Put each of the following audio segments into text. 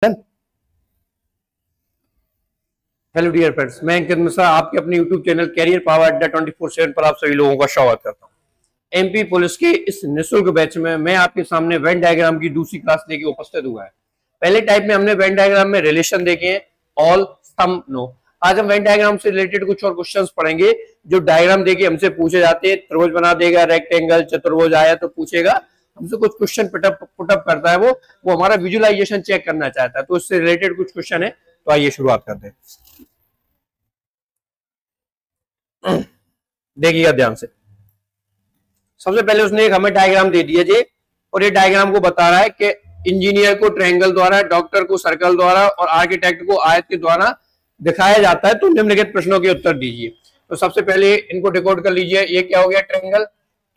Hello dear friends, मैं अंकित मिश्रा आपके अपने यूट्यूब चैनल कैरियर पावर अड्डा 24/7 पर आप सभी लोगों का स्वागत करता हूं। एमपी पुलिस के इस निःशुल्क बैच में मैं आपके सामने वेन डायग्राम की दूसरी क्लास लेके उपस्थित हुआ है। पहले टाइप में हमने वेन डायग्राम में रिलेशन देखे हैं, ऑल, सम, नो। आज हम वेन डायग्राम से रिलेटेड कुछ और क्वेश्चंस पढ़ेंगे जो डायग्राम देके हमसे पूछे जाते हैं। त्रिभुज बना देगा, रेक्टेंगल, चतुर्भुज आया तो पूछेगा, हमसे कुछ क्वेश्चन पुटअप करता है, वो हमारा विजुअलाइजेशन चेक करना चाहता है, तो इससे रिलेटेड कुछ क्वेश्चन है। तो आइए शुरुआत करते हैं। देखिएगा ध्यान से। सबसे पहले उसने एक हमें डायग्राम दे दिया जी, और ये डायग्राम को बता रहा है कि इंजीनियर को ट्रायंगल द्वारा, डॉक्टर को सर्कल द्वारा और आर्किटेक्ट को आयत के द्वारा दिखाया जाता है। तो निम्नलिखित प्रश्नों के उत्तर दीजिए। तो सबसे पहले इनको डिकोड कर लीजिए। ये क्या हो गया? ट्रायंगल।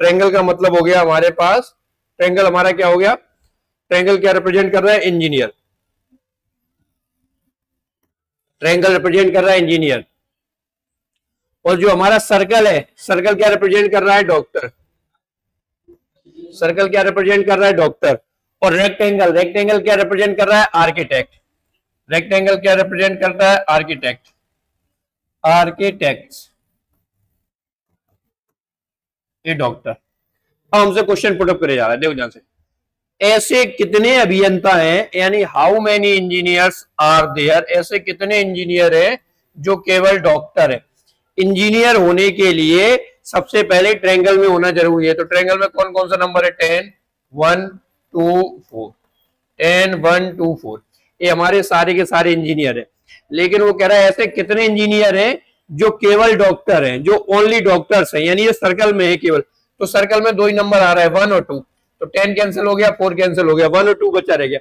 ट्रायंगल का मतलब हो गया हमारे पास, ट्रायंगल हमारा क्या हो गया? ट्रायंगल क्या रिप्रेजेंट कर रहा है? इंजीनियर। ट्रायंगल रिप्रेजेंट कर रहा है इंजीनियर। और जो हमारा सर्कल है, सर्कल क्या रिप्रेजेंट कर रहा है? डॉक्टर। सर्कल क्या रिप्रेजेंट कर रहा है? डॉक्टर। और रेक्टेंगल, रेक्टेंगल क्या रिप्रेजेंट कर रहा है? आर्किटेक्ट। रेक्टेंगल क्या रिप्रेजेंट करता है? आर्किटेक्ट। आर्किटेक्ट ये डॉक्टर। अब हमसे क्वेश्चन पुटअप करे जा रहा है, देखो ध्यान से। ऐसे कितने अभियंता हैं, यानी how many engineers are there, ऐसे कितने इंजीनियर हैं जो केवल डॉक्टर है। इंजीनियर होने के लिए सबसे पहले ट्रायंगल में होना जरूरी है। तो ट्रायंगल में कौन कौन सा नंबर है? 10, 1, 2, 4। 10, 1, 2, 4 ये हमारे सारे के सारे इंजीनियर हैं। लेकिन वो कह रहा है ऐसे कितने इंजीनियर हैं जो केवल डॉक्टर हैं, जो ओनली डॉक्टर्स हैं, यानी ये सर्कल में है केवल। तो सर्कल में दो ही नंबर आ रहा है, 1 और 2। तो 10 कैंसिल हो गया, 4 कैंसिल हो गया, 1 और 2 बचा रह गया।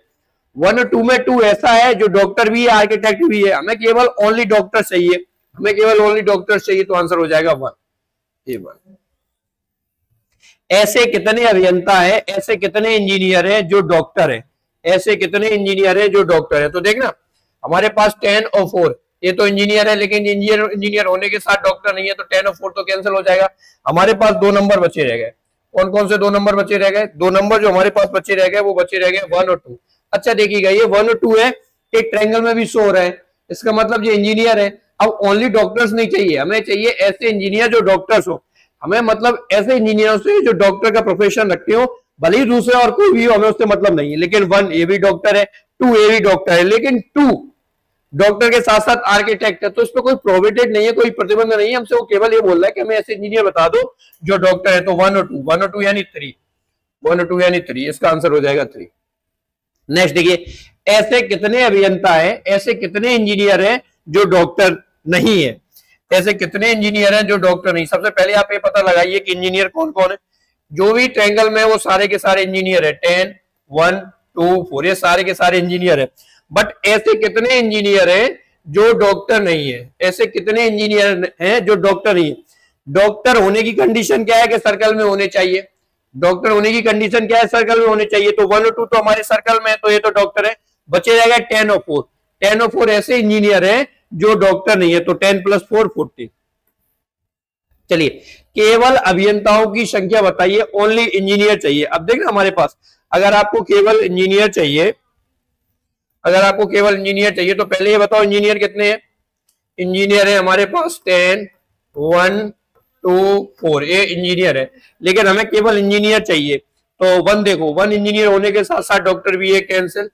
1 और 2 में 2 ऐसा है जो डॉक्टर भी है, आर्किटेक्ट भी है। हमें केवल ओनली डॉक्टर चाहिए, हमें केवल ओनली डॉक्टर चाहिए, तो आंसर हो जाएगा 1। ऐसे कितने अभियंता है, ऐसे कितने इंजीनियर है जो डॉक्टर है, ऐसे कितने इंजीनियर है जो डॉक्टर है। तो देखना हमारे पास 10 और 4 ये तो इंजीनियर है, लेकिन इंजीनियर होने के साथ डॉक्टर नहीं है, तो 10 और 4 तो कैंसिल हो जाएगा। हमारे पास दो नंबर बचे रह गए। कौन कौन से दो नंबर बचे रह गए? दो नंबर जो हमारे पास बचे रह गए वो बचे रह गए 1 और 2। अच्छा देखिएगा, ये 1 और 2 है, एक ट्रायंगल में भी शो हो रहा है, इसका मतलब ये इंजीनियर है। अब ओनली डॉक्टर्स नहीं चाहिए, हमें चाहिए ऐसे इंजीनियर जो डॉक्टर्स हो। हमें मतलब ऐसे इंजीनियर से जो डॉक्टर का प्रोफेशन रखते हो, भले ही दूसरा और कोई भी हो, हमें उससे मतलब नहीं है। लेकिन 1 ये भी डॉक्टर है, 2 ये भी डॉक्टर है, लेकिन 2 डॉक्टर के साथ साथ आर्किटेक्ट है, तो इस पर कोई प्रोहिबिटेड नहीं है, कोई प्रतिबंध नहीं है। हमसे वो केवल ये बोल रहा है कि हमें ऐसे इंजीनियर बता दो जो डॉक्टर है। तो 1 और 2, 1 और 2 यानी 3, 1 और 2 यानी 3, इसका आंसर हो जाएगा 3। नेक्स्ट देखिए, ऐसे कितने अभियंता है, ऐसे कितने इंजीनियर है जो डॉक्टर नहीं है। ऐसे कितने इंजीनियर हैं जो डॉक्टर नहीं। सबसे पहले आप ये पता लगाइए कि इंजीनियर कौन कौन है। जो भी ट्रायंगल में वो सारे के सारे इंजीनियर है, 10, 1, 2, 4 ये सारे के सारे इंजीनियर है। बट ऐसे कितने इंजीनियर हैं जो डॉक्टर नहीं है, ऐसे कितने इंजीनियर हैं जो डॉक्टर नहीं है। डॉक्टर होने की कंडीशन क्या है? कि सर्कल में होने चाहिए। डॉक्टर होने की कंडीशन क्या है? सर्कल में होने चाहिए। तो 1 और 2 तो हमारे सर्कल में है, तो ये तो डॉक्टर है। बचे जाएगा 10 और 4। 10 और 4 ऐसे इंजीनियर हैं जो डॉक्टर नहीं है। तो 10 + 4 14। चलिए, केवल अभियंताओं की संख्या बताइए, ओनली इंजीनियर चाहिए। अब देखना हमारे पास, अगर आपको केवल इंजीनियर चाहिए, अगर आपको केवल इंजीनियर चाहिए तो पहले ये बताओ इंजीनियर कितने हैं। इंजीनियर है हमारे पास 10, 1, 2, 4 ये इंजीनियर है। लेकिन हमें केवल इंजीनियर चाहिए, तो 1 देखो, 1 इंजीनियर होने के साथ साथ डॉक्टर भी है, कैंसिल।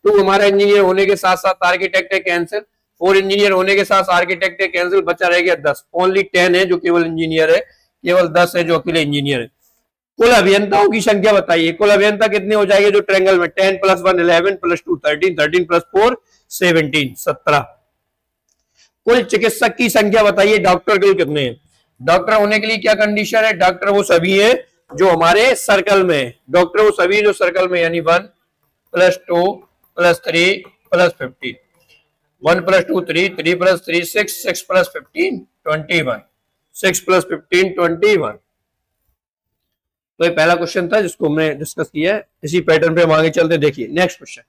2 हमारा इंजीनियर होने के साथ साथ आर्किटेक्ट है, कैंसिल। 4 इंजीनियर होने के साथ आर्किटेक्ट है, कैंसिल। बचा रह गया 10। ओनली 10 है जो केवल इंजीनियर है, केवल 10 है जो अकेले इंजीनियर है। कुल अभियंताओं की संख्या बताइए। कुल अभियंता कितने हो जाएंगे जो ट्रायंगल में? 10 + 1 11 + 2 13 13 + 4 17 17। कुल चिकित्सक की संख्या बताइए, डॉक्टर के कितने हैं। डॉक्टर होने के लिए क्या कंडीशन है? डॉक्टर वो सभी है जो हमारे सर्कल में है। डॉक्टर वो सभी जो सर्कल में, यानी 1 + 2 + 3 + 15। 1 + 2 3, 3 + 3 6, 6 + 15 21, 6 + 15 21। तो ये पहला क्वेश्चन था जिसको हमने डिस्कस किया है। इसी पैटर्न पे हम आगे चलते। देखिए नेक्स्ट क्वेश्चन,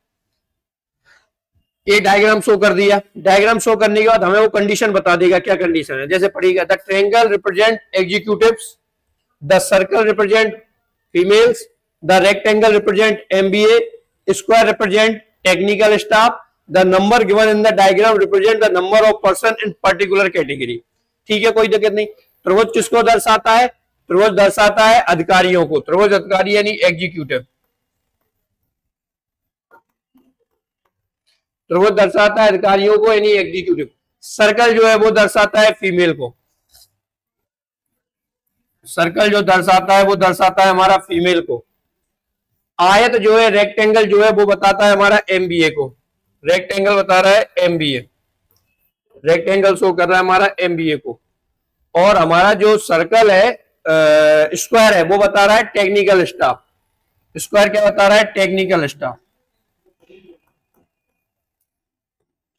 ये डायग्राम शो कर दिया। डायग्राम शो करने के बाद हमें वो कंडीशन बता देगा, क्या कंडीशन है। जैसे पढ़िएगा, the triangle represent executives, the circle represent females, the rectangle represent MBA, square represent technical staff, the number given in the diagram represent the number of person in particular category. ठीक है, कोई दिक्कत नहीं। त्रिभुज किसको दर्शाता है? त्रिभुज दर्शाता है अधिकारियों को। त्रिभुज अधिकारी यानी एग्जीक्यूटिव। त्रिभुज दर्शाता है अधिकारियों को यानी एग्जीक्यूटिव। सर्कल जो है वो दर्शाता है फीमेल को। सर्कल जो दर्शाता है वो दर्शाता है हमारा फीमेल को। आयत जो है, रेक्टेंगल जो है वो बताता है हमारा एमबीए को। रेक्टेंगल बता रहा है एमबीए, रेक्टेंगल शो कर रहा है हमारा एमबीए को। और हमारा जो सर्कल है, स्क्वायर है, वो बता रहा है टेक्निकल स्टाफ। स्क्वायर क्या बता रहा है? Technical staff.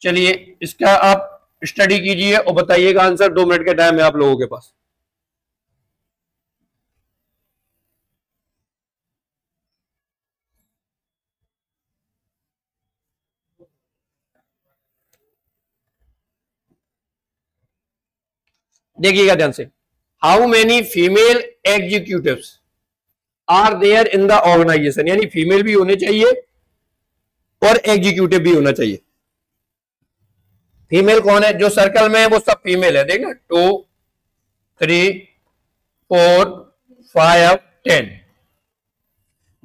चलिए इसका आप स्टडी कीजिए और बताइएगा आंसर। 2 मिनट का टाइम है आप लोगों के पास। देखिएगा ध्यान से। How many female executives are there in the organization, यानी फीमेल भी होने चाहिए और एग्जीक्यूटिव भी होना चाहिए। फीमेल कौन है? जो सर्कल में है वो सब फीमेल है। देखना 2 3 4 5 10,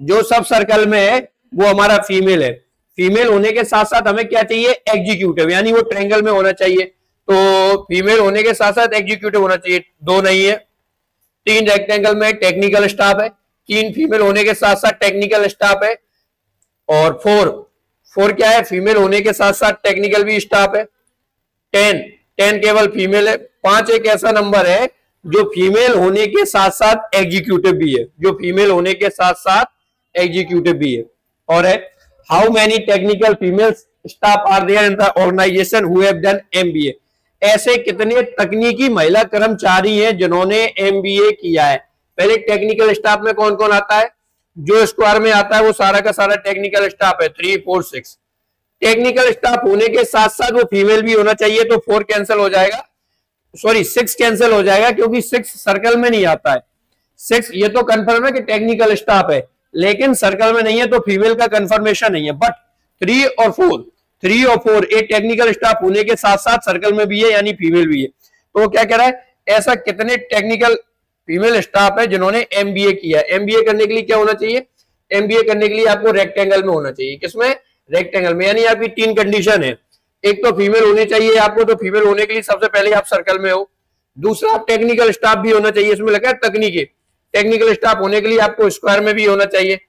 जो सब सर्कल में है वो हमारा फीमेल है। फीमेल होने के साथ साथ हमें क्या चाहिए? एग्जीक्यूटिव, यानी वो ट्रायंगल में होना चाहिए। तो फीमेल होने के साथ साथ एग्जीक्यूटिव होना चाहिए। 2 नहीं है। 3 रेक्टेंगल में टेक्निकल स्टाफ है। 3 फीमेल होने के साथ साथ टेक्निकल स्टाफ है। और 4 क्या है? फीमेल होने के साथ साथ टेक्निकल भी स्टाफ है। 10 केवल फीमेल है। 5 एक ऐसा नंबर है जो फीमेल होने के साथ साथ एग्जीक्यूटिव भी है, जो फीमेल होने के साथ साथ एग्जीक्यूटिव भी है। और है how many technical female staff are there in the organization who have done MBA, ऐसे कितने तकनीकी महिला कर्मचारी हैं जिन्होंने एमबीए किया है। पहले टेक्निकल स्टाफ में कौन कौन आता है? जो स्क्वायर में आता है वो सारा का सारा टेक्निकल स्टाफ है। 3 4 6 टेक्निकल स्टाफ होने के साथ साथ वो फीमेल भी होना चाहिए, तो 4 कैंसिल हो जाएगा, सॉरी 6 कैंसिल हो जाएगा, क्योंकि 6 सर्कल में नहीं आता है। 6 ये तो कंफर्म है कि टेक्निकल स्टाफ है, लेकिन सर्कल में नहीं है तो फीमेल का कंफर्मेशन नहीं है। बट 3 और 4 ये टेक्निकल स्टाफ होने के साथ साथ सर्कल में भी है, यानी फीमेल भी है। तो वो क्या कह रहा है? ऐसा कितने टेक्निकल फीमेल स्टाफ है जिन्होंने एमबीए किया है। एमबीए करने के लिए क्या होना चाहिए? एमबीए करने के लिए आपको रेक्टेंगल में होना चाहिए। किसमें? रेक्टेंगल में। यानी आपकी 3 कंडीशन है। एक तो फीमेल होनी चाहिए आपको, तो फीमेल होने के लिए सबसे पहले आप सर्कल में हो। दूसरा आप टेक्निकल स्टाफ भी होना चाहिए, इसमें लगा है तकनीकी। टेक्निकल स्टाफ होने के लिए आपको स्क्वायर में भी होना चाहिए।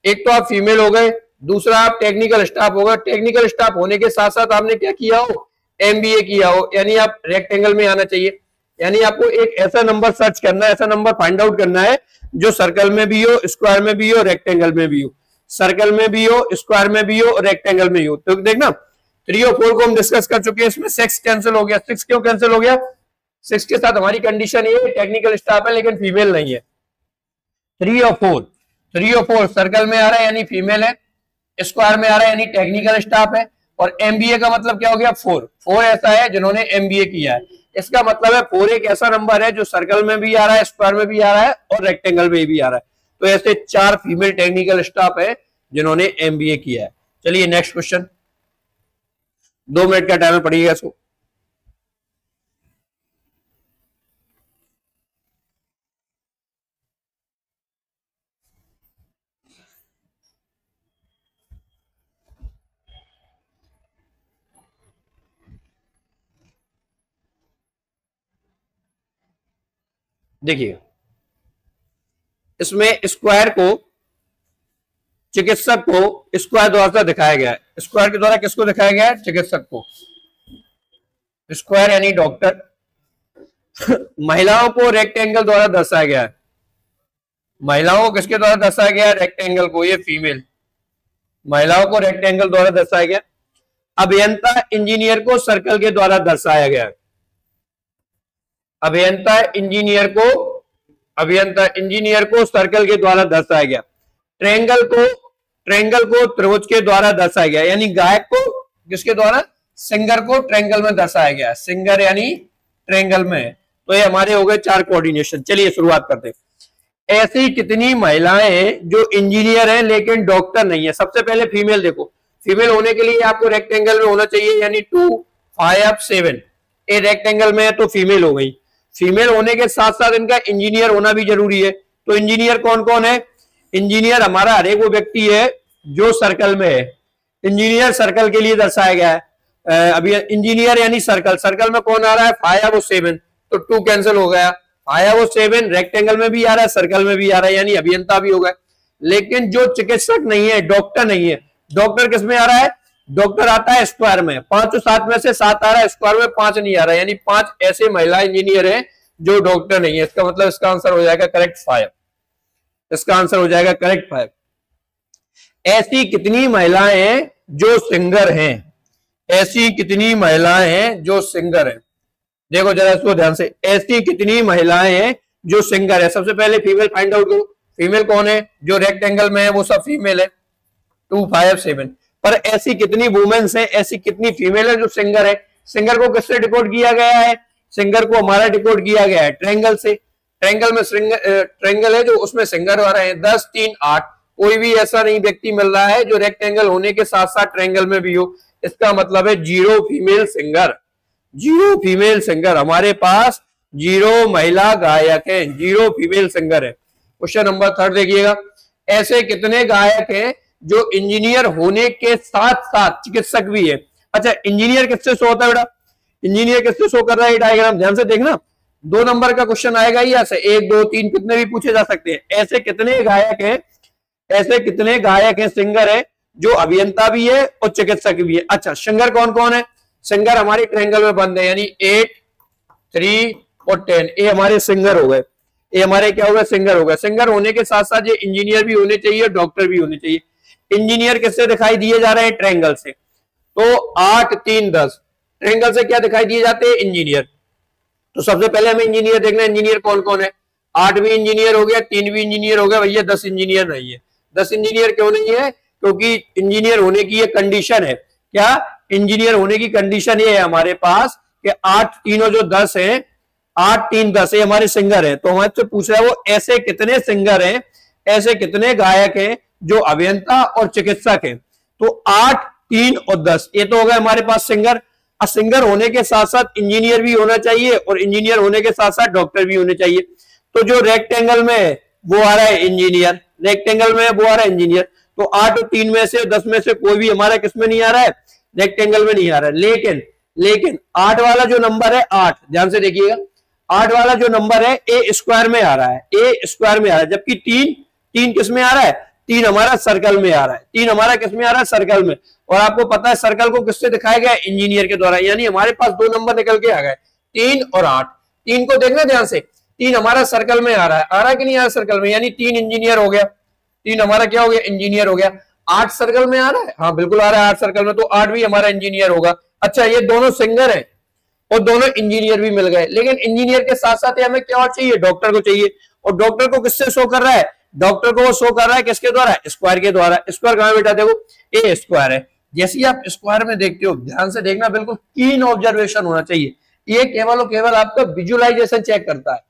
एक तो आप फीमेल हो गए, दूसरा आप टेक्निकल स्टाफ होगा। टेक्निकल स्टाफ होने के साथ साथ आपने क्या किया हो? एमबीए किया हो, यानी आप रेक्टेंगल में आना चाहिए। यानी आपको एक ऐसा नंबर सर्च करना है, ऐसा नंबर फाइंड आउट करना है जो सर्कल में भी हो, स्क्वायर में भी हो, रेक्टेंगल में भी हो। सर्कल में भी हो, स्क्वायर में भी हो, रेक्टेंगल में हो। तो देखना 3 और 4 को हम डिस्कस कर चुके हैं, इसमें 6 कैंसिल हो गया। 6 क्यों कैंसिल हो गया? 6 के साथ हमारी कंडीशन ये टेक्निकल स्टाफ है लेकिन फीमेल नहीं है। 3 और 4 सर्कल में आ रहा है यानी फीमेल है, स्क्वायर में आ रहा है यानी टेक्निकल स्टाफ है, और एमबीए का मतलब क्या हो गया? 4 ऐसा है जिन्होंने एमबीए किया है। इसका मतलब है 4 एक ऐसा नंबर है जो सर्कल में भी आ रहा है, स्क्वायर में भी आ रहा है और रेक्टेंगल में भी आ रहा है। तो ऐसे 4 फीमेल टेक्निकल स्टाफ है जिन्होंने एमबीए किया है। चलिए नेक्स्ट क्वेश्चन। 2 मिनट का टाइम है, पढ़िएगा इसको। देखिए इसमें स्क्वायर को, चिकित्सक को स्क्वायर द्वारा दिखाया गया है। स्क्वायर के द्वारा किसको दिखाया गया है? चिकित्सक को। स्क्वायर यानी डॉक्टर। महिलाओं को रेक्टेंगल द्वारा दर्शाया गया है। महिलाओं को किसके द्वारा दर्शाया गया है? रेक्टेंगल को, ये फीमेल। महिलाओं को रेक्टेंगल द्वारा दर्शाया गया। अभियंता इंजीनियर को सर्कल के द्वारा दर्शाया गया है। अभियंता इंजीनियर को सर्कल के द्वारा दर्शाया गया। ट्रायंगल को त्रिभुज के द्वारा दर्शाया गया, यानी गायक को किसके द्वारा? सिंगर को ट्रायंगल में दर्शाया गया। सिंगर यानी ट्रायंगल में। तो ये हमारे हो गए 4 कोऑर्डिनेशन। चलिए शुरुआत करते हैं। ऐसी कितनी महिलाएं जो इंजीनियर हैं लेकिन डॉक्टर नहीं है? सबसे पहले फीमेल देखो, फीमेल होने के लिए आपको रेक्टेंगल में होना चाहिए, यानी 2 5 7। ए रेक्टेंगल में है तो फीमेल हो गई। फीमेल होने के साथ साथ इनका इंजीनियर होना भी जरूरी है। तो इंजीनियर कौन कौन है? इंजीनियर हमारा हर एक वो व्यक्ति है जो सर्कल में है। इंजीनियर सर्कल के लिए दर्शाया गया है। अभी इंजीनियर यानी सर्कल, सर्कल में कौन आ रहा है? 5 और 7, तो 2 कैंसिल हो गया। 5 और 7 रेक्टेंगल में भी आ रहा है, सर्कल में भी आ रहा है, यानी अभियंता भी हो गए। लेकिन जो चिकित्सक नहीं है, डॉक्टर नहीं है, डॉक्टर किस में आ रहा है? डॉक्टर आता है स्क्वायर में। 5 और 7 में से 7 आ रहा है, स्क्वायर में 5 नहीं आ रहा है, यानी 5 ऐसे महिला इंजीनियर है जो डॉक्टर नहीं है। इसका मतलब इसका आंसर हो जाएगा करेक्ट 5। इसका आंसर हो जाएगा करेक्ट 5। ऐसी कितनी महिलाएं हैं जो सिंगर हैं? ऐसी कितनी महिलाएं हैं जो सिंगर हैं? देखो जरा इसको ध्यान से, ऐसी कितनी महिलाएं हैं जो सिंगर है। सबसे पहले फीमेल फाइंड आउट करो। फीमेल कौन है? जो रेक्टेंगल में है वो सब फीमेल है, 2 5 7। पर ऐसी कितनी वुमेन्स हैं, ऐसी कितनी फीमेल है जो सिंगर है? सिंगर को किससे डिकोड किया गया है? सिंगर को हमारा डिकोड किया गया है ट्रायंगल से। ट्रायंगल में ट्रायंगल है जो उसमें सिंगर आ रहे हैं 10 3 8। कोई भी ऐसा नहीं व्यक्ति मिल रहा है जो रेक्टेंगल होने के साथ साथ ट्रायंगल में भी हो। इसका मतलब है 0 फीमेल सिंगर। 0 फीमेल सिंगर, हमारे पास 0 महिला गायक हैं, 0 फीमेल सिंगर है। क्वेश्चन नंबर 3 देखिएगा, ऐसे कितने गायक हैं जो इंजीनियर होने के साथ साथ चिकित्सक भी है? अच्छा, इंजीनियर किससे शो होता है बेटा? इंजीनियर किससे शो कर रहा है? डायग्राम ध्यान से देखना, 2 नंबर का क्वेश्चन आएगा ही ऐसे, 1 2 3 कितने भी पूछे जा सकते हैं। ऐसे कितने गायक हैं, ऐसे कितने गायक हैं, सिंगर है जो अभियंता भी है और चिकित्सक भी है। अच्छा, सिंगर कौन कौन है? सिंगर हमारे ट्रायंगल में बंद है, यानी 8 3 और 10, ये हमारे सिंगर हो गए। ये हमारे क्या हो गए? सिंगर हो गए। सिंगर होने के साथ साथ ये इंजीनियर भी होने चाहिए, डॉक्टर भी होने चाहिए। इंजीनियर किससे दिखाई दिए जा रहे हैं? ट्रायंगल से। तो 8 3 10 ट्रायंगल से क्या दिखाई दिए जाते हैं? इंजीनियर। तो सबसे पहले हमें इंजीनियर देखना है, इंजीनियर कौन कौन है। 8 भी इंजीनियर हो गया, 3 भी इंजीनियर हो गया, भैया 10 इंजीनियर नहीं है। 10 इंजीनियर क्यों नहीं है? क्योंकि इंजीनियर होने की ये कंडीशन है। क्या इंजीनियर होने की कंडीशन ये है हमारे पास कि 8 तीनों जो 10 है, 8 3 10 ये हमारे सिंगर है। तो हमारे से पूछ रहा है वो ऐसे कितने सिंगर हैं, ऐसे कितने गायक हैं जो अभियंता और चिकित्सक हैं। तो 8 3 और 10 ये तो हो गए हमारे पास सिंगर। अब सिंगर होने के साथ साथ इंजीनियर भी होना चाहिए और इंजीनियर होने के साथ साथ डॉक्टर भी होने चाहिए। तो जो रेक्टेंगल में है वो आ रहा है इंजीनियर, रेक्टेंगल में वो आ रहा है इंजीनियर। तो 8 और 3 में से 10 में से कोई भी हमारा किसमें नहीं आ रहा है? रेक्टेंगल में नहीं आ रहा है। लेकिन 8 वाला जो नंबर है, 8 ध्यान से देखिएगा, 8 वाला जो नंबर है ए स्क्वायर में आ रहा है, ए स्क्वायर में आ रहा है। जबकि 3 किस में आ रहा है? 3 हमारा सर्कल में आ रहा है। 3 हमारा किस में आ रहा है? सर्कल में। और आपको पता है सर्कल को किससे दिखाया गया? इंजीनियर के द्वारा। यानी हमारे पास 2 नंबर निकल के आ गए, 3 और 8। 3 को देखना ध्यान से, 3 हमारा सर्कल में आ रहा है कि नहीं आ रहा सर्कल में? यानी 3 इंजीनियर हो गया। 3 हमारा क्या हो गया? इंजीनियर हो गया। 8 सर्कल में आ रहा है, हाँ बिल्कुल आ रहा है 8 सर्कल में, तो 8 भी हमारा इंजीनियर होगा। अच्छा, ये दोनों सिंगर है और दोनों इंजीनियर भी मिल गए। लेकिन इंजीनियर के साथ साथ हमें क्या और चाहिए? डॉक्टर को चाहिए। और डॉक्टर को किससे शो कर रहा है? डॉक्टर को वो शो कर रहा है किसके द्वारा? स्क्वायर के द्वारा। स्क्वायर कहां बेटा? देखो ए स्क्वायर है। जैसे आप स्क्वायर में देखते हो, ध्यान से देखना, बिल्कुल कीन ऑब्जर्वेशन होना चाहिए। ये केवल और केवल आपका विजुअलाइजेशन चेक करता है।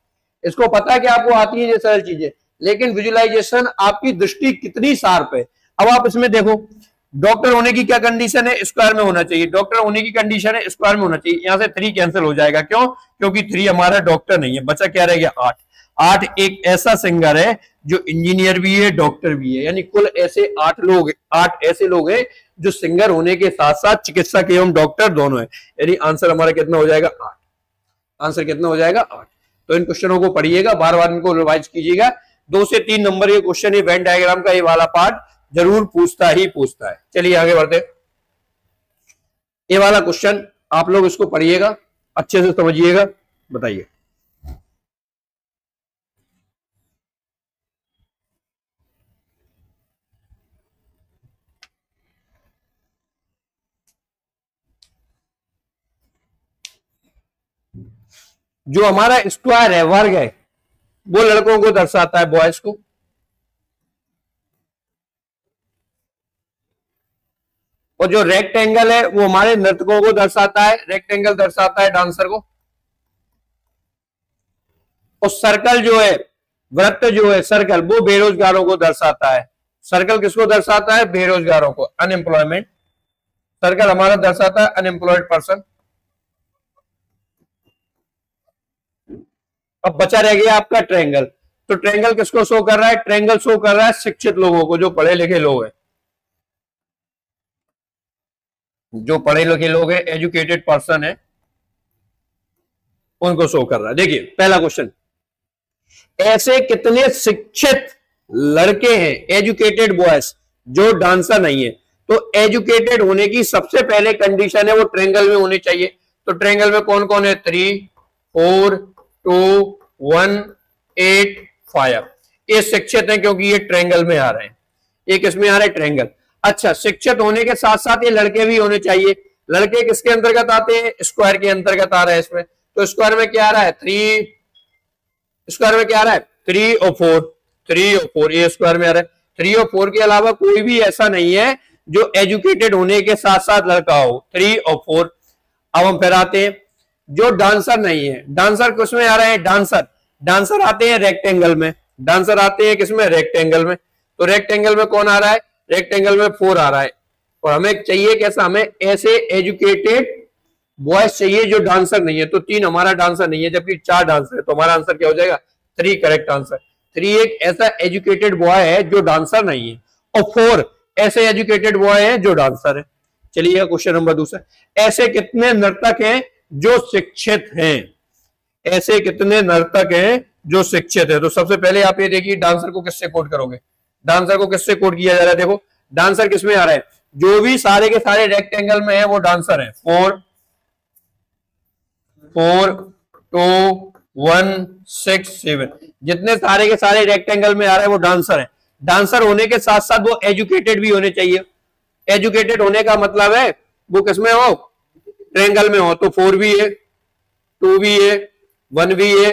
इसको पता है कि आपको आती है ये सारी चीजें, लेकिन विजुअलाइजेशन आपकी दृष्टि कितनी शार्प है। अब आप इसमें देखो, डॉक्टर होने की क्या कंडीशन है? स्क्वायर में होना चाहिए। डॉक्टर होने की कंडीशन है स्क्वायर में होना चाहिए। यहां से 3 कैंसिल हो जाएगा। क्यों? क्योंकि 3 हमारा डॉक्टर नहीं है। बचा क्या रह गया? 8। 8 एक ऐसा सिंगर है जो इंजीनियर भी है, डॉक्टर भी है। यानी कुल ऐसे 8 ऐसे लोग हैं जो सिंगर होने के साथ साथ चिकित्सक एवं डॉक्टर दोनों है। यानी आंसर हमारा कितना हो जाएगा? 8। आंसर कितना हो जाएगा? 8। तो इन क्वेश्चनों को पढ़िएगा, बार बार इनको रिवाइज कीजिएगा। 2 से 3 नंबर ये क्वेश्चन, ये वेन डायग्राम का ये वाला पार्ट जरूर पूछता ही पूछता है। चलिए आगे बढ़ते। ये वाला क्वेश्चन आप लोग इसको पढ़िएगा, अच्छे से समझिएगा, बताइए। जो हमारा स्क्वायर है, वर्ग है, वो लड़कों को दर्शाता है, बॉयज को। और जो रेक्टेंगल है वो हमारे नर्तकों को दर्शाता है, रेक्टेंगल दर्शाता है डांसर को। और सर्कल जो है, वृत्त जो है सर्कल, वो बेरोजगारों को दर्शाता है। सर्कल किसको दर्शाता है? बेरोजगारों को, अनएम्प्लॉयमेंट सर्कल हमारा दर्शाता है अनएम्प्लॉयड पर्सन। अब बचा रह गया आपका ट्रायंगल। तो ट्रायंगल किसको शो कर रहा है? ट्रायंगल शो कर रहा है शिक्षित लोगों को, जो पढ़े लिखे लोग हैं, जो पढ़े लिखे लोग हैं, एजुकेटेड पर्सन है, उनको शो कर रहा है। देखिए पहला क्वेश्चन, ऐसे कितने शिक्षित लड़के हैं, एजुकेटेड बॉयज, जो डांसर नहीं है? तो एजुकेटेड होने की सबसे पहले कंडीशन है वो ट्रायंगल में होनी चाहिए। तो ट्रायंगल में कौन कौन है? 3, 4, 2, 1, 8, 5। ये शिक्षित है क्योंकि ये ट्रायंगल में आ रहे हैं। ये किसमें आ रहा है? ट्रायंगल। अच्छा, शिक्षित होने के साथ साथ ये लड़के भी होने चाहिए। लड़के किसके अंतर्गत आते हैं? स्क्वायर के अंतर्गत आ रहा है इसमें। तो स्क्वायर में क्या आ रहा है? 3। स्क्वायर में क्या आ रहा है? 3 और 4। 3 और 4 ये स्क्वायर में आ रहा है। 3 और 4 के अलावा कोई भी ऐसा नहीं है जो एजुकेटेड होने के साथ साथ लड़का हो। 3 और 4। अब हम फिर आते हैं जो डांसर नहीं है। डांसर किसमें आ रहे हैं? डांसर आते हैं रेक्टेंगल में। डांसर आते हैं किसमें? रेक्टेंगल में। तो रेक्टेंगल में कौन आ रहा है? रेक्टेंगल में 4 आ रहा है। और हमें चाहिए कैसा? हमें ऐसे एजुकेटेड बॉयज चाहिए जो डांसर नहीं है। तो 3 हमारा डांसर नहीं है, जबकि 4 डांसर है। तो हमारा आंसर क्या हो जाएगा? 3 करेक्ट आंसर। 3 एक ऐसा एजुकेटेड बॉय है जो डांसर नहीं है, और 4 ऐसे एजुकेटेड बॉय है जो डांसर है। चलिए क्वेश्चन नंबर दूसरा, ऐसे कितने नर्तक हैं जो शिक्षित हैं? ऐसे कितने नर्तक हैं जो शिक्षित है? तो सबसे पहले आप ये देखिए, डांसर को किससे कोड करोगे? डांसर को किससे कोड किया जा रहा है? देखो डांसर किसमें आ रहा है? जो भी सारे के सारे रेक्टेंगल में है वो डांसर है। 4, 2, 1, 6, 7 जितने सारे के सारे रेक्टेंगल में आ रहे हैं वो डांसर है। डांसर होने के साथ साथ वो एजुकेटेड भी होने चाहिए। एजुकेटेड होने का मतलब है वो किसमें हो? ट्रायंगल में हो। तो 4 भी है, 2 भी है, 1 भी है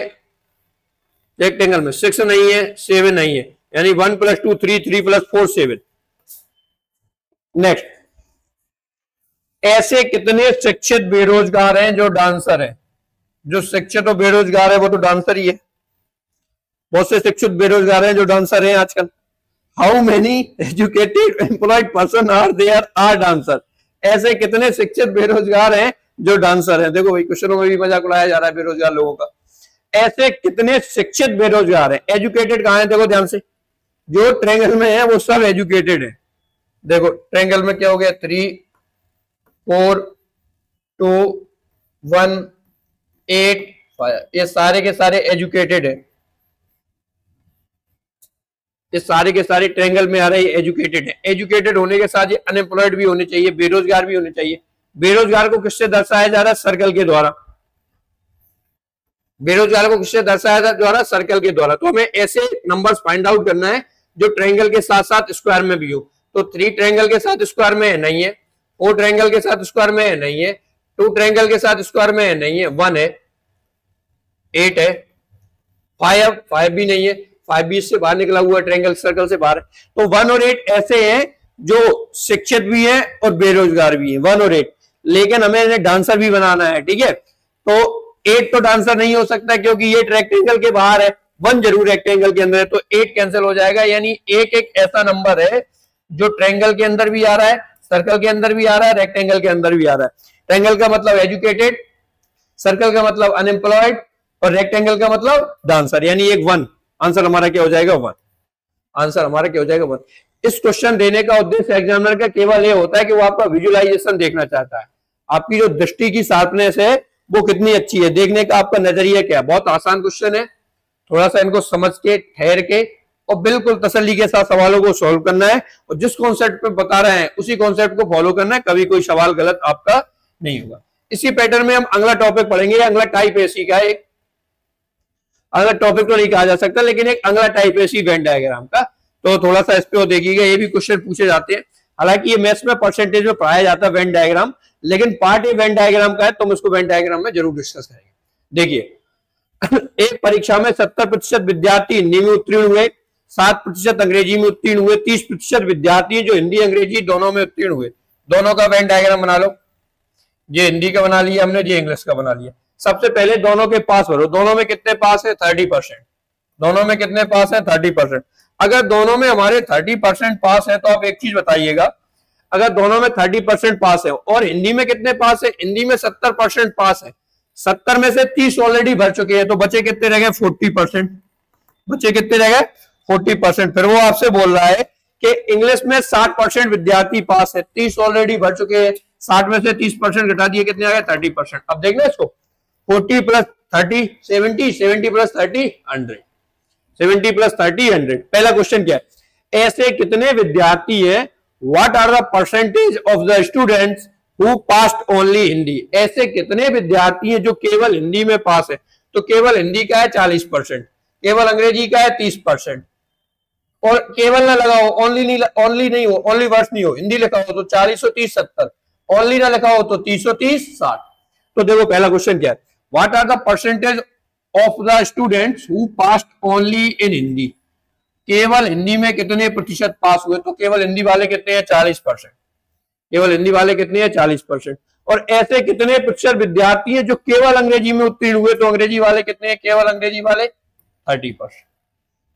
रेक्टेंगल में, 6 नहीं है, 7 नहीं है, यानी 1 + 2 3, 3 + 4 7। नेक्स्ट, ऐसे कितने शिक्षित बेरोजगार हैं जो डांसर है? जो शिक्षित और बेरोजगार है वो तो डांसर ही है। बहुत से शिक्षित बेरोजगार हैं जो डांसर हैं आजकल। How many educated employed person are there are dancer? ऐसे कितने शिक्षित बेरोजगार हैं जो डांसर हैं? देखो भाई क्वेश्चनों में भी मजाक उड़ाया जा रहा है बेरोजगार लोगों का। ऐसे कितने शिक्षित बेरोजगार हैं? एजुकेटेड कहां है? देखो ध्यान से, जो ट्रायंगल में है वो सब एजुकेटेड है। देखो ट्रायंगल में क्या हो गया? 3, 4, 2, 1, 8, 5 ये सारे के सारे एजुकेटेड है। ये सारे के सारे ट्रायंगल में आ रहे हैं, एजुकेटेड है। एजुकेटेड होने के साथ ये अनएम्प्लॉयड भी होने चाहिए, बेरोजगार भी होने चाहिए। बेरोजगार को किससे दर्शाया जा रहा है? सर्कल के द्वारा। बेरोजगार को किससे दर्शाया जा रहा है? सर्कल के द्वारा। तो हमें ऐसे नंबर्स फाइंड आउट करना है जो ट्रायंगल के साथ साथ स्क्वायर में भी हो। तो 3 ट्रायंगल के साथ स्क्वायर में है, नहीं है। 4 ट्रायंगल के साथ स्क्वायर में है, नहीं है। 2 ट्रायंगल के साथ स्क्वायर में है, नहीं है। 1 है, 8 है, 5 भी नहीं है। 5 भी इससे बाहर निकला हुआ ट्रायंगल, सर्कल से बाहर है। तो 1 और 8 ऐसे हैं जो शिक्षित भी है और बेरोजगार भी है। 1 और 8, लेकिन हमें इन्हें डांसर भी बनाना है, ठीक है। तो 8 तो डांसर नहीं हो सकता क्योंकि ये रेक्टेंगल के बाहर है। 1 जरूर रेक्टेंगल के अंदर है, तो 8 कैंसिल हो जाएगा। यानी एक ऐसा नंबर है जो ट्रायंगल के अंदर भी आ रहा है, सर्कल के अंदर भी आ रहा है, रेक्टेंगल के अंदर भी आ रहा है। ट्रायंगल का मतलब एजुकेटेड, सर्कल का मतलब अनएम्प्लॉयड, और रेक्टेंगल का मतलब डांसर, यानी एक 1। आंसर हमारा क्या हो जाएगा? 1। आंसर हमारा क्या हो जाएगा? 1। इस क्वेश्चन देने का उद्देश्य एग्जामिनर का केवल ये होता है कि वो आपका विजुअलाइजेशन देखना चाहता है, आपकी जो दृष्टि की शार्पनेस है वो कितनी अच्छी है, देखने का आपका नजरिया क्या है। बहुत आसान क्वेश्चन है, थोड़ा सा इनको समझ के, ठहर के और बिल्कुल तसल्ली के साथ सवालों को सॉल्व करना है, और जिस कॉन्सेप्ट पे बता रहे हैं उसी कॉन्सेप्ट को फॉलो करना है। कभी कोई सवाल गलत आपका नहीं होगा। इसी पैटर्न में हम अगला टॉपिक पढ़ेंगे। अगला टाइप एसी का एक, अगला टॉपिक तो नहीं कहा जा सकता, लेकिन एक अगला टाइप एसी वेन डायग्राम का, तो थोड़ा सा इस पे देखिएगा। ये भी क्वेश्चन पूछे जाते हैं, हालांकि ये मैथ्स में परसेंटेज में पढ़ाया जाता है वेन डायग्राम, लेकिन पार्ट ये वेन डायग्राम का है, तो हम इसको वेन डायग्राम में जरूर डिस्कस करेंगे। देखिए एक परीक्षा में 70% विद्यार्थी हिंदी में उत्तीर्ण हुए, 7% अंग्रेजी में उत्तीर्ण हुए, 30% विद्यार्थी जो हिंदी अंग्रेजी दोनों में उत्तीर्ण हुए। दोनों का वेन डायग्राम बना लो। ये हिंदी का बना लिया हमने, ये इंग्लिश का बना लिया। सबसे पहले दोनों के पास भरो। दोनों में कितने पास है? 30%। दोनों में कितने पास है? 30%। अगर दोनों में हमारे 30% पास है तो आप एक चीज बताइएगा, अगर दोनों में 30% पास है, और हिंदी में कितने पास है, हिंदी में 70% पास है, 70 में से 30 ऑलरेडी भर चुके हैं, तो बचे कितने रह गए 40%, बचे कितने रह गए 40%। फिर वो आपसे बोल रहा है कि इंग्लिश में 60% विद्यार्थी पास है, 30 ऑलरेडी भर चुके हैं, 60 में से 30% घटा दिए, कितने आ गए 30%। अब देखना इसको, 40 प्लस 30 70, 70 प्लस 30 100, 70 प्लस 30 100। पहला क्वेश्चन क्या है, ऐसे कितने विद्यार्थी हैं, what are the percentage of the students who passed only Hindi, ऐसे कितने विद्यार्थी हैं जो केवल हिंदी में पास है, तो केवल हिंदी का है 40%, केवल अंग्रेजी का है 30%, और केवल ना लगाओ, ओनली नहीं हो, ओनली वर्ड्स नहीं हो, हिंदी लिखा हो तो 40 और 30 70, ओनली ना लिखा हो तो 30 और 30 60। तो देखो पहला क्वेश्चन क्या है, what are the percentage of the students who passed only in Hindi, केवल हिंदी में कितने प्रतिशत पास हुए, तो केवल हिंदी वाले कितने हैं 40%, केवल हिंदी वाले कितने हैं 40%। और ऐसे कितने प्रतिशत विद्यार्थी हैं जो केवल अंग्रेजी में उत्तीर्ण हुए, तो अंग्रेजी वाले कितने हैं, केवल अंग्रेजी वाले 30%,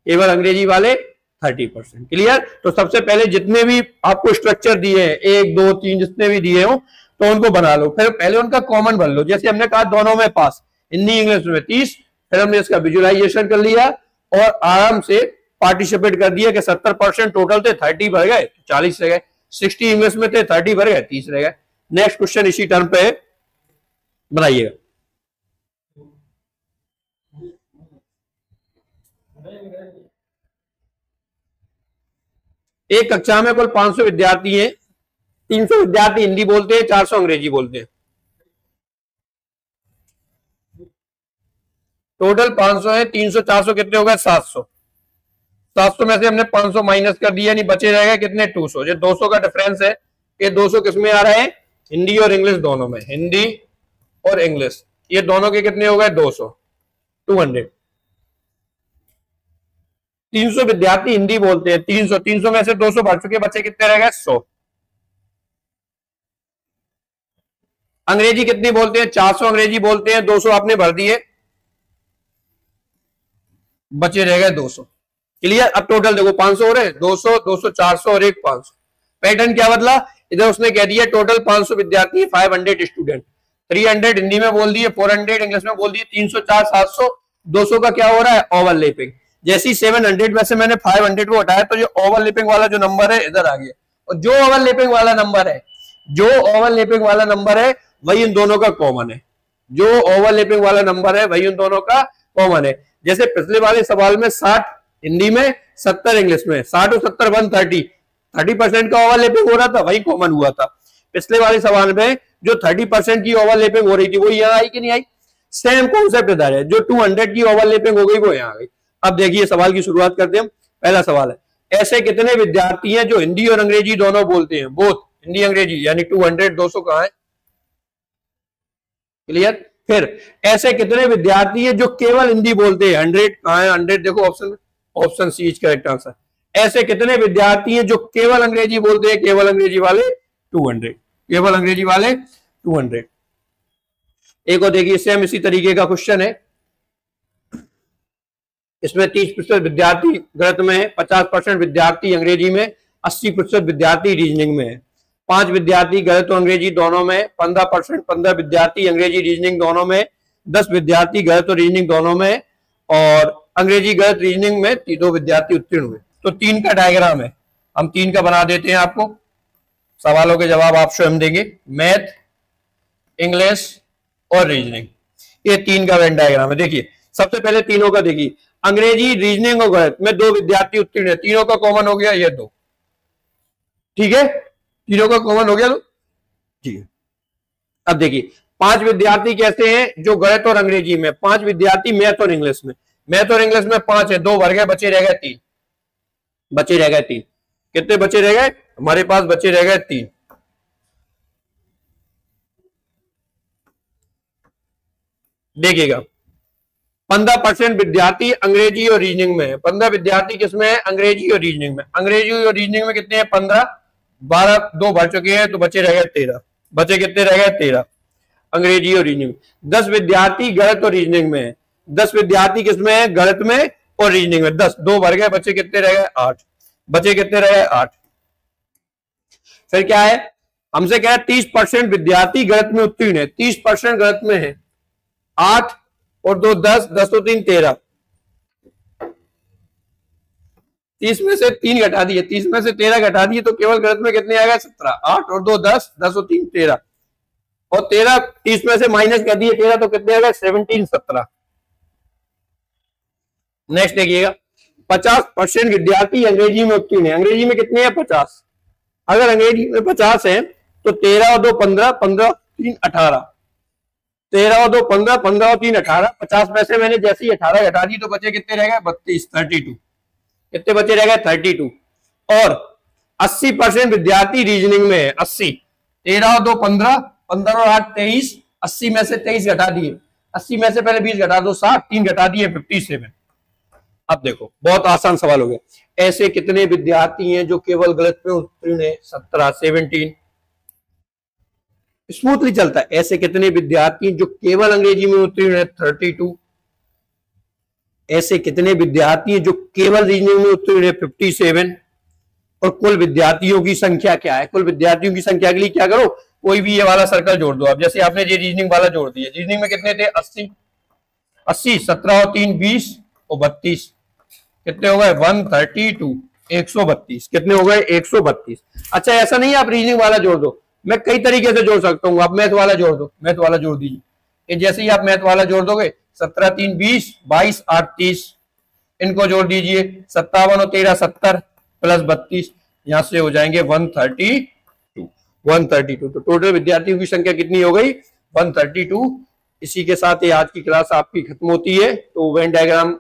केवल अंग्रेजी वाले 30%। क्लियर। तो सबसे पहले जितने भी आपको स्ट्रक्चर दिए हैं 1 2 3 जितने भी दिए हो तो उनको बना लो, फिर पहले उनका कॉमन भर लो। जैसे हमने कहा दोनों में पास, हिंदी इंग्लिश में 30, फिर हमने इसका विजुअलाइजेशन कर लिया और आराम से पार्टिसिपेट कर दिया कि 70% टोटल थे, 30 भर गए 40 रह गए, 60 इंग्लिश में थे 30 भर गए 30 रह गए। नेक्स्ट क्वेश्चन इसी टर्म पे बनाइएगा। एक कक्षा में कुल 500 विद्यार्थी हैं, 300 विद्यार्थी हिंदी बोलते हैं, 400 अंग्रेजी बोलते हैं। टोटल 500 है, 300 400 कितने हो गए 700, 700 में से हमने 500 माइनस कर दिया, नहीं बचे रहेगा कितने 200। ये 200 का डिफरेंस है, ये 200 किसमें आ रहा है, हिंदी और इंग्लिश दोनों में, हिंदी और इंग्लिश, ये दोनों के कितने हो गए 200 200। 300 विद्यार्थी हिंदी बोलते हैं, 300 में से 200 भर चुके, बच्चे कितने रह गए 100। अंग्रेजी कितनी बोलते हैं 400 अंग्रेजी बोलते हैं, 200 आपने भर दिए, बचे रह गए 200। क्लियर। अब टोटल देखो 500 हो रहे, 200 200 400 और एक 500। पैटर्न क्या बदला, इधर उसने कह दिया टोटल 500 विद्यार्थी 500 स्टूडेंट, 300 हिंदी में बोल दिए, 400 इंग्लिश में बोल दिए, 300 4 700, 200 का क्या हो रहा है ओवरलैपिंग। जैसी 700 में से मैंने 500 को हटाया तो ये ओवरलैपिंग वाला जो नंबर है इधर आ गया, और जो ओवरलैपिंग वाला नंबर है, जो ओवरलैपिंग वाला नंबर है वही इन दोनों का कॉमन है, जो ओवरलैपिंग वाला नंबर है वही उन दोनों का कॉमन है। जैसे पिछले वाले सवाल में 60 हिंदी में 70 इंग्लिश में, 60 और 70 130, 30% का ओवरलैपिंग हो रहा था, वही कॉमन हुआ था। पिछले वाले सवाल में जो 30% की ओवरलैपिंग हो रही थी वो यहाँ आई कि नहीं आई, सेम कॉन्सेप्ट इधर है, जो 200 की ओवरलैपिंग हो गई वो यहाँ आ गई। अब देखिए सवाल की शुरुआत करते हैं। पहला सवाल है, ऐसे कितने विद्यार्थी हैं जो हिंदी और अंग्रेजी दोनों बोलते हैं, बोथ हिंदी अंग्रेजी, यानी 200 200 कहां है। क्लियर। फिर ऐसे कितने विद्यार्थी हैं जो केवल हिंदी बोलते हैं, 100 कहां है, 100 देखो ऑप्शन में, option C is correct answer. ऐसे कितने विद्यार्थी हैं जो केवल अंग्रेजी बोलते हैं, केवल अंग्रेजी वाले 200, केवल अंग्रेजी वाले 200। एक और देखिए सेम इसी तरीके का क्वेश्चन है, इसमें 30% विद्यार्थी गणित में है, 50% विद्यार्थी अंग्रेजी में, 80% विद्यार्थी रीजनिंग में है। 5 विद्यार्थी गणित और अंग्रेजी दोनों में, 15% 15 विद्यार्थी अंग्रेजी रीजनिंग दोनों में, 10 विद्यार्थी गणित और रीजनिंग दोनों में, और अंग्रेजी गणित रीजनिंग में 2 विद्यार्थी उत्तीर्ण हुए। तो 3 का डायग्राम है, हम 3 का बना देते हैं आपको, सवालों के जवाब आप स्वयं देंगे। मैथ, इंग्लिश और रीजनिंग, ये 3 का वेन डायग्राम है। देखिए सबसे पहले तीनों का देखिए, अंग्रेजी रीजनिंग और गणित में 2 विद्यार्थी उत्तीर्ण है, तीनों का कॉमन हो गया ये 2, ठीक है, तीनों का कॉमन हो गया तो ठीक है। अब देखिए 5 विद्यार्थी कैसे हैं जो गणित और अंग्रेजी में, 5 विद्यार्थी मैथ और इंग्लिश में, मैथ और इंग्लिश में 5 है, 2 भर गए, बचे रह गए 3, बचे रह गए 3। कितने बचे रह गए हमारे पास, बचे रह गए 3। देखिएगा 15% विद्यार्थी अंग्रेजी और रीजनिंग में है, 15 विद्यार्थी किसमें है, अंग्रेजी और रीजनिंग में। अंग्रेजी और रीजनिंग में कितने हैं 15, 12 2 भर चुके हैं तो बचे रह गए 13, बचे कितने रह गए 13 अंग्रेजी और रीजनिंग। 10 विद्यार्थी गणित और रीजनिंग में है, 10 विद्यार्थी किसमें है, गणित में और रीजनिंग में, 10 2 भर गए, बचे कितने रह गए 8, बचे कितने रह गए 8। फिर क्या है, हमसे क्या है 30% विद्यार्थी गणित में उत्तीर्ण है, 30% गणित में है, 8 और 2 10, 10 और 3 13, 30 में से 3 घटा दिए, 30 में से 13 घटा दिए तो केवल गणित में कितने आएगा 17, 8 और 2 10, 10 और 3 13, और 13 30 में से माइनस कर दिए 13 तो कितने आएगा 17 17। नेक्स्ट देखिएगा 50% विद्यार्थी अंग्रेजी में उत्तीर्ण है, अंग्रेजी में कितने हैं 50, अगर अंग्रेजी में 50 है तो 13 और 2 15, 15 3 18, 13 और 2 15, 15 और 3 18, 50 में से मैंने जैसे ही 18 घटा दी तो बचे कितने रह गए 32, 32, कितने बचे रह गए 32। और 80% विद्यार्थी रीजनिंग में है, 80, 13 और 2 15, 15 और 8 23, 80 में से 23 घटा दिए, 80 में से पहले 20 घटा दो 60, 3 घटा दिए 57। अब देखो बहुत आसान सवाल हो गया, ऐसे कितने विद्यार्थी हैं जो केवल गणित में उत्तीर्ण है 17, 17, स्मूथली चलता है। ऐसे कितने विद्यार्थी जो केवल अंग्रेजी में उत्तीर्ण है 32, ऐसे कितने विद्यार्थी हैं जो केवल रीजनिंग में उत्तीर्ण है 57, और कुल विद्यार्थियों की संख्या क्या है, कुल विद्यार्थियों की संख्या के लिए क्या करो, कोई भी ये वाला सर्कल जोड़ दो आप, जैसे आपने ये रीजनिंग वाला जोड़ दिया, रीजनिंग में कितने थे 80, 80 17 और 3 20 और 32, कितने हो गए 132, 132, कितने हो गए 132। अच्छा ऐसा नहीं है आप रीजनिंग वाला जोड़ दो, मैं कई तरीके से जोड़ सकता हूँ, आप मैथ वाला जोड़ दो, मैथ वाला जोड़ दीजिए, जैसे ही आप मैथ वाला जोड़ दोगे 17 3 20, 22 8 30, इनको जोड़ दीजिए 57 और 13 70 प्लस 32, यहां से हो जाएंगे 132, 132। तो टोटल विद्यार्थियों की संख्या कितनी हो गई 132। इसी के साथ ये आज की क्लास आपकी खत्म होती है। तो वेन डायग्राम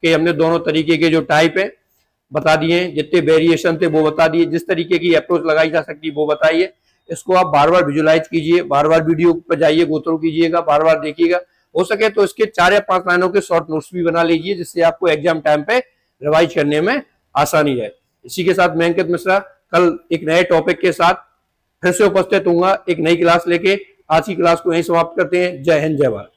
के हमने दोनों तरीके के जो टाइप है बता दिए, जितने वेरिएशन थे वो बता दिए, जिस तरीके की अप्रोच लगाई जा सकती है वो बताइए। इसको आप बार बार विजुलाइज कीजिए, बार बार वीडियो पर जाइए, गो थ्रू कीजिएगा, बार बार देखिएगा, हो सके तो इसके 4 या 5 लाइनों के शॉर्ट नोट्स भी बना लीजिए, जिससे आपको एग्जाम टाइम पे रिवाइज करने में आसानी रहे। इसी के साथ मैं अंकित मिश्रा कल एक नए टॉपिक के साथ फिर से उपस्थित होऊंगा एक नई क्लास लेके। आज की क्लास को यहीं समाप्त करते हैं। जय हिंद, जय भारत।